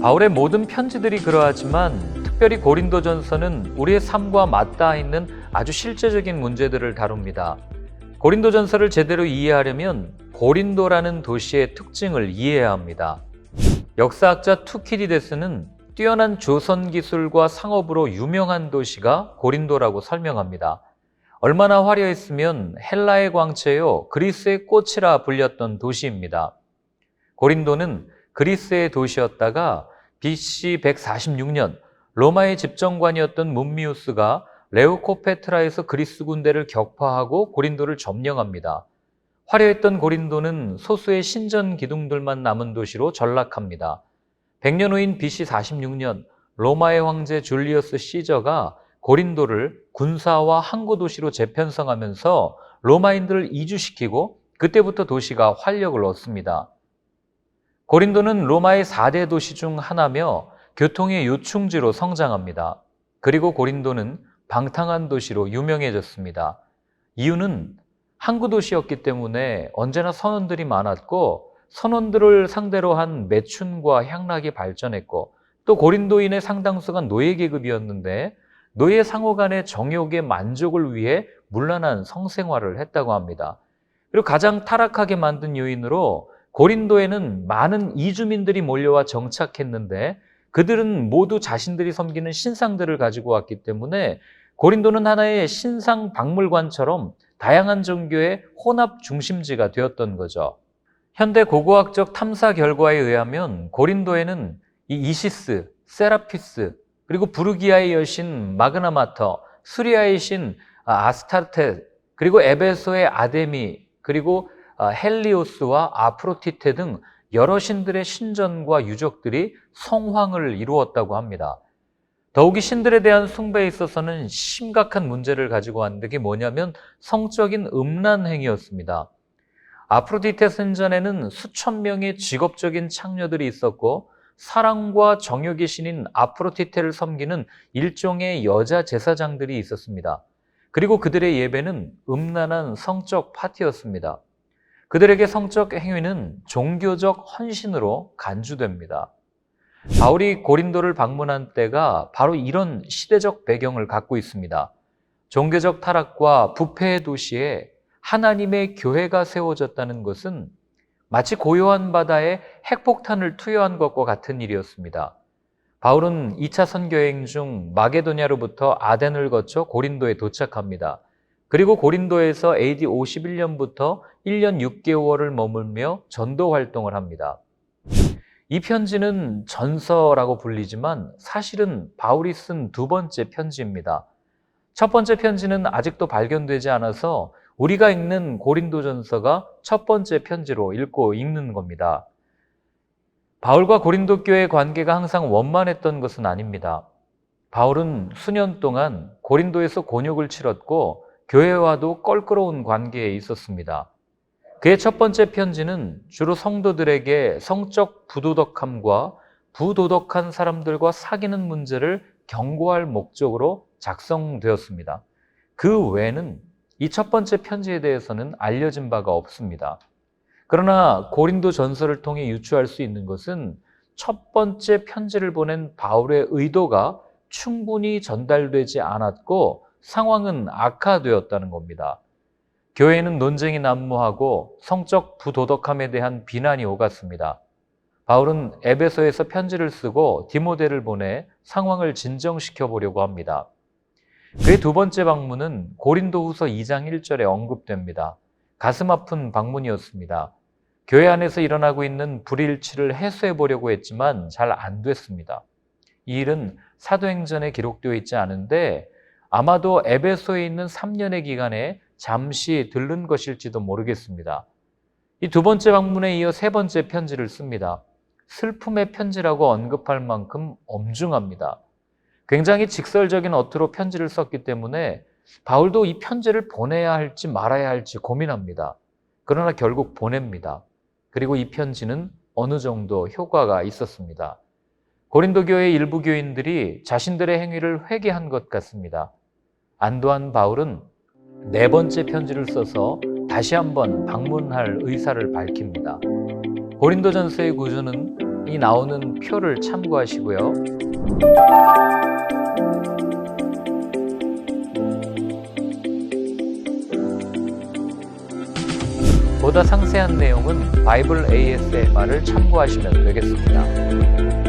바울의 모든 편지들이 그러하지만 특별히 고린도전서는 우리의 삶과 맞닿아 있는 아주 실제적인 문제들을 다룹니다. 고린도전서를 제대로 이해하려면 고린도라는 도시의 특징을 이해해야 합니다. 역사학자 투키디데스는 뛰어난 조선 기술과 상업으로 유명한 도시가 고린도라고 설명합니다. 얼마나 화려했으면 헬라의 광채요 그리스의 꽃이라 불렸던 도시입니다. 고린도는 그리스의 도시였다가 BC 146년 로마의 집정관이었던 문미우스가 레우코페트라에서 그리스 군대를 격파하고 고린도를 점령합니다. 화려했던 고린도는 소수의 신전 기둥들만 남은 도시로 전락합니다. 100년 후인 BC 46년 로마의 황제 줄리어스 시저가 고린도를 군사와 항구 도시로 재편성하면서 로마인들을 이주시키고 그때부터 도시가 활력을 얻습니다. 고린도는 로마의 4대 도시 중 하나며 교통의 요충지로 성장합니다. 그리고 고린도는 방탕한 도시로 유명해졌습니다. 이유는 항구 도시였기 때문에 언제나 선원들이 많았고 선원들을 상대로 한 매춘과 향락이 발전했고 또 고린도인의 상당수가 노예 계급이었는데 노예 상호 간의 정욕의 만족을 위해 문란한 성생활을 했다고 합니다. 그리고 가장 타락하게 만든 요인으로 고린도에는 많은 이주민들이 몰려와 정착했는데 그들은 모두 자신들이 섬기는 신상들을 가지고 왔기 때문에 고린도는 하나의 신상 박물관처럼 다양한 종교의 혼합 중심지가 되었던 거죠. 현대 고고학적 탐사 결과에 의하면 고린도에는 이 이시스, 세라피스, 그리고 부르기아의 여신 마그나마터, 수리아의 신 아스타르테, 그리고 에베소의 아데미, 그리고 헬리오스와 아프로디테 등 여러 신들의 신전과 유적들이 성황을 이루었다고 합니다. 더욱이 신들에 대한 숭배에 있어서는 심각한 문제를 가지고 왔는데 그게 뭐냐면 성적인 음란 행위였습니다. 아프로디테 신전에는 수천 명의 직업적인 창녀들이 있었고 사랑과 정욕의 신인 아프로디테를 섬기는 일종의 여자 제사장들이 있었습니다. 그리고 그들의 예배는 음란한 성적 파티였습니다. 그들에게 성적 행위는 종교적 헌신으로 간주됩니다. 바울이 고린도를 방문한 때가 바로 이런 시대적 배경을 갖고 있습니다. 종교적 타락과 부패의 도시에 하나님의 교회가 세워졌다는 것은 마치 고요한 바다에 핵폭탄을 투여한 것과 같은 일이었습니다. 바울은 2차 선교여행 중 마게도냐로부터 아덴을 거쳐 고린도에 도착합니다. 그리고 고린도에서 AD 51년부터 1년 6개월을 머물며 전도 활동을 합니다. 이 편지는 전서라고 불리지만 사실은 바울이 쓴 두 번째 편지입니다. 첫 번째 편지는 아직도 발견되지 않아서 우리가 읽는 고린도전서가 첫 번째 편지로 읽는 겁니다. 바울과 고린도 교회의 관계가 항상 원만했던 것은 아닙니다. 바울은 수년 동안 고린도에서 곤욕을 치렀고 교회와도 껄끄러운 관계에 있었습니다. 그의 첫 번째 편지는 주로 성도들에게 성적 부도덕함과 부도덕한 사람들과 사귀는 문제를 경고할 목적으로 작성되었습니다. 그 외에는 이 첫 번째 편지에 대해서는 알려진 바가 없습니다. 그러나 고린도 전서를 통해 유추할 수 있는 것은 첫 번째 편지를 보낸 바울의 의도가 충분히 전달되지 않았고 상황은 악화되었다는 겁니다. 교회는 논쟁이 난무하고 성적 부도덕함에 대한 비난이 오갔습니다. 바울은 에베소에서 편지를 쓰고 디모데를 보내 상황을 진정시켜 보려고 합니다. 그의 두 번째 방문은 고린도후서 2장 1절에 언급됩니다. 가슴 아픈 방문이었습니다. 교회 안에서 일어나고 있는 불일치를 해소해 보려고 했지만 잘 안 됐습니다. 이 일은 사도행전에 기록되어 있지 않은데 아마도 에베소에 있는 3년의 기간에 잠시 들른 것일지도 모르겠습니다. 이 두 번째 방문에 이어 세 번째 편지를 씁니다. 슬픔의 편지라고 언급할 만큼 엄중합니다. 굉장히 직설적인 어투로 편지를 썼기 때문에 바울도 이 편지를 보내야 할지 말아야 할지 고민합니다. 그러나 결국 보냅니다. 그리고 이 편지는 어느 정도 효과가 있었습니다. 고린도 교회의 일부 교인들이 자신들의 행위를 회개한 것 같습니다. 안도한 바울은 네 번째 편지를 써서 다시 한번 방문할 의사를 밝힙니다. 고린도전서의 구조는 이 나오는 표를 참고하시고요. 보다 상세한 내용은 바이블 ASMR을 참고하시면 되겠습니다.